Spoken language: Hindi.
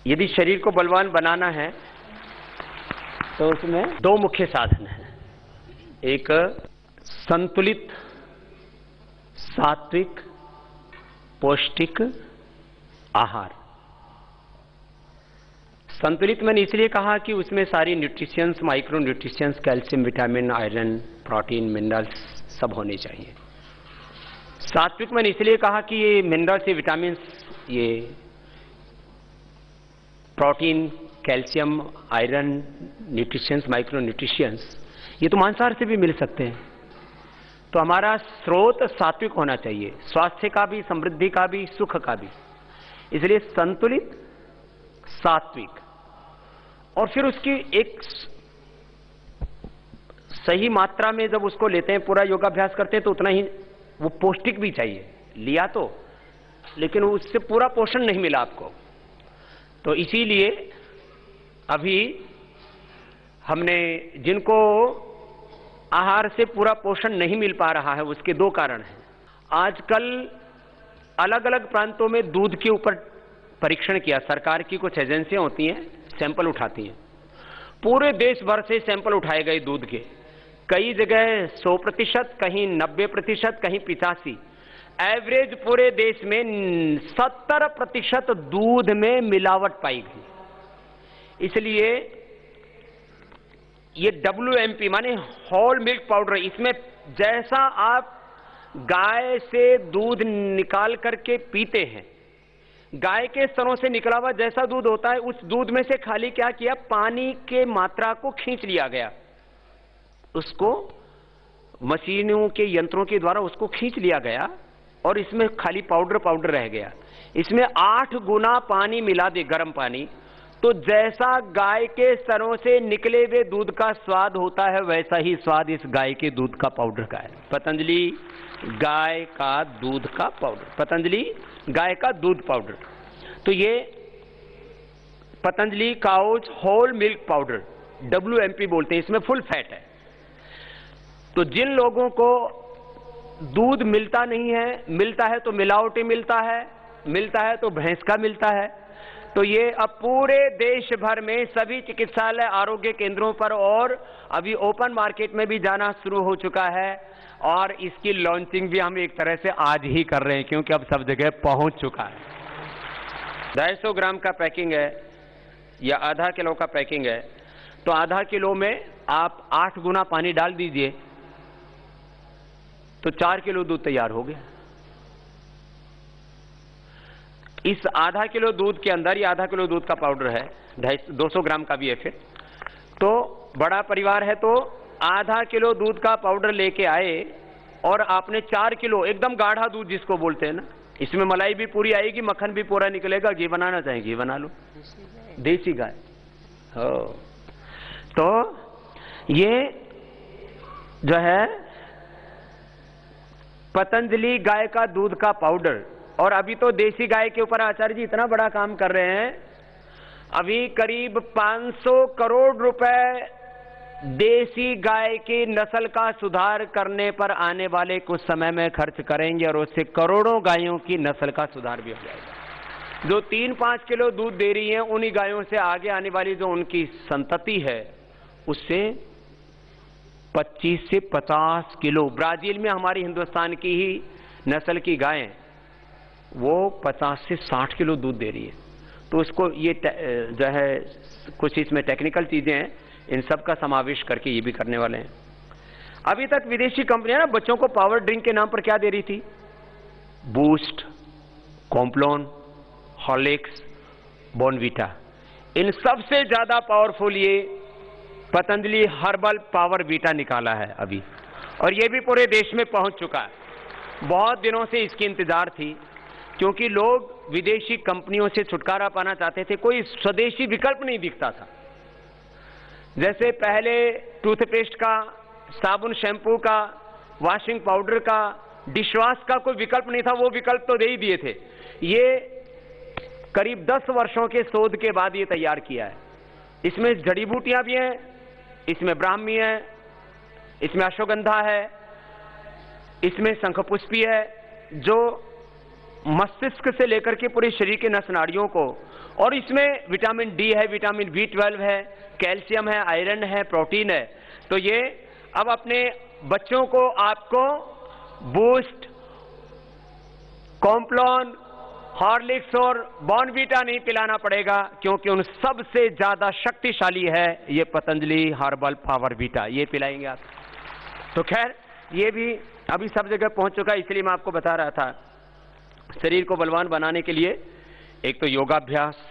यदि शरीर को बलवान बनाना है तो उसमें दो मुख्य साधन हैं। एक संतुलित सात्विक पौष्टिक आहार। संतुलित मैंने इसलिए कहा कि उसमें सारी nutritions, micro nutritions, calcium, vitamin, iron, protein, minerals सब होने चाहिए। सात्विक मैंने इसलिए कहा कि ये मिनरल्स, ये विटामिन, ये protein, calcium, iron, nutritions, micro nutritions ये तो मांसाहार से भी मिल सकते हैं। तो हमारा स्रोत सात्विक होना चाहिए, स्वास्थ्य का भी, समृद्धि का भी, सुख का भी। इसलिए संतुलित सात्विक, और फिर उसकी एक सही मात्रा में जब उसको लेते हैं, पूरा योगाभ्यास करते हैं, तो उतना ही वो पौष्टिक भी चाहिए। लिया तो, लेकिन उससे पूरा पोषण नहीं मिला आपको। तो इसीलिए अभी हमने जिनको आहार से पूरा पोषण नहीं मिल पा रहा है, उसके दो कारण हैं। आजकल अलग अलग प्रांतों में दूध के ऊपर परीक्षण किया। सरकार की कुछ एजेंसियां होती हैं, सैंपल उठाती हैं। पूरे देश भर से सैंपल उठाए गए दूध के, कई जगह 100%, कहीं 90%, कहीं 85%। एवरेज पूरे देश में 70% दूध में मिलावट पाई गई। इसलिए ये WMP माने होल मिल्क पाउडर, इसमें जैसा आप गाय से दूध निकाल करके पीते हैं, गाय के स्तनों से निकला हुआ जैसा दूध होता है, उस दूध में से खाली क्या किया, पानी के मात्रा को खींच लिया गया। उसको मशीनों के यंत्रों के द्वारा उसको खींच लिया गया और इसमें खाली पाउडर रह गया। इसमें 8 गुना पानी मिला दे, गर्म पानी, तो जैसा गाय के स्तनों से निकले हुए दूध का स्वाद होता है, वैसा ही स्वाद इस गाय के दूध का पाउडर का है। पतंजलि गाय का दूध का पाउडर, पतंजलि गाय का दूध पाउडर। तो ये Patanjali cow's whole milk powder, WMP बोलते हैं, इसमें फुल फैट है। तो जिन लोगों को दूध मिलता नहीं है, मिलता है तो मिलावटी मिलता है तो भैंस का मिलता है, तो ये अब पूरे देश भर में सभी चिकित्सालय, आरोग्य केंद्रों पर और अभी ओपन मार्केट में भी जाना शुरू हो चुका है। और इसकी लॉन्चिंग भी हम एक तरह से आज ही कर रहे हैं, क्योंकि अब सब जगह पहुंच चुका है। 250 ग्राम का पैकिंग है या आधा किलो का पैकिंग है, तो आधा किलो में आप 8 गुना पानी डाल दीजिए, तो 4 किलो दूध तैयार हो गया। इस आधा किलो दूध के अंदर, ये आधा किलो दूध का पाउडर है, 200 ग्राम का भी है। फिर तो बड़ा परिवार है तो आधा किलो दूध का पाउडर लेके आए और आपने 4 किलो एकदम गाढ़ा दूध जिसको बोलते हैं ना, इसमें मलाई भी पूरी आएगी, मक्खन भी पूरा निकलेगा। घी बनाना चाहे घी बना लो, देसी गाय हो। तो ये जो है पतंजलि गाय का दूध का पाउडर। और अभी तो देसी गाय के ऊपर आचार्य जी इतना बड़ा काम कर रहे हैं, अभी करीब 500 करोड़ रुपए देसी गाय की नस्ल का सुधार करने पर आने वाले कुछ समय में खर्च करेंगे, और उससे करोड़ों गायों की नस्ल का सुधार भी हो जाएगा। जो 3-5 किलो दूध दे रही हैं, उन्हीं गायों से आगे आने वाली जो उनकी संतति है, उससे 25 से 50 किलो। ब्राजील में हमारी हिंदुस्तान की ही नस्ल की गायें वो 50 से 60 किलो दूध दे रही है। तो उसको ये जो है कुछ इसमें टेक्निकल चीजें हैं, इन सब का समावेश करके ये भी करने वाले हैं। अभी तक विदेशी कंपनियां ना बच्चों को पावर ड्रिंक के नाम पर क्या दे रही थी, बूस्ट, कॉम्प्लॉन, हॉर्लिक्स, बॉर्नवीटा। इन सबसे ज्यादा पावरफुल ये पतंजलि हर्बल पावर वीटा निकाला है अभी, और ये भी पूरे देश में पहुंच चुका है। बहुत दिनों से इसकी इंतजार थी, क्योंकि लोग विदेशी कंपनियों से छुटकारा पाना चाहते थे, कोई स्वदेशी विकल्प नहीं दिखता था। जैसे पहले टूथपेस्ट का, साबुन शैम्पू का, वॉशिंग पाउडर का, डिशवॉश का कोई विकल्प नहीं था, वो विकल्प तो दे ही दिए थे। ये करीब 10 वर्षों के शोध के बाद ये तैयार किया है। इसमें जड़ी बूटियां भी हैं, इसमें ब्राह्मी है, इसमें अश्वगंधा है, इसमें शंखपुष्पी है, जो मस्तिष्क से लेकर के पूरे शरीर के नस नाड़ियों को, और इसमें विटामिन डी है, विटामिन B12 है, कैल्शियम है, आयरन है, प्रोटीन है। तो ये अब अपने बच्चों को आपको बूस्ट, कॉम्प्लॉन, हॉर्लिक्स और बॉर्नवीटा नहीं पिलाना पड़ेगा, क्योंकि उन सबसे ज्यादा शक्तिशाली है ये पतंजलि हर्बल पावर वीटा, ये पिलाएंगे आप। तो खैर ये भी अभी सब जगह पहुंच चुका है, इसलिए मैं आपको बता रहा था। शरीर को बलवान बनाने के लिए एक तो योगाभ्यास,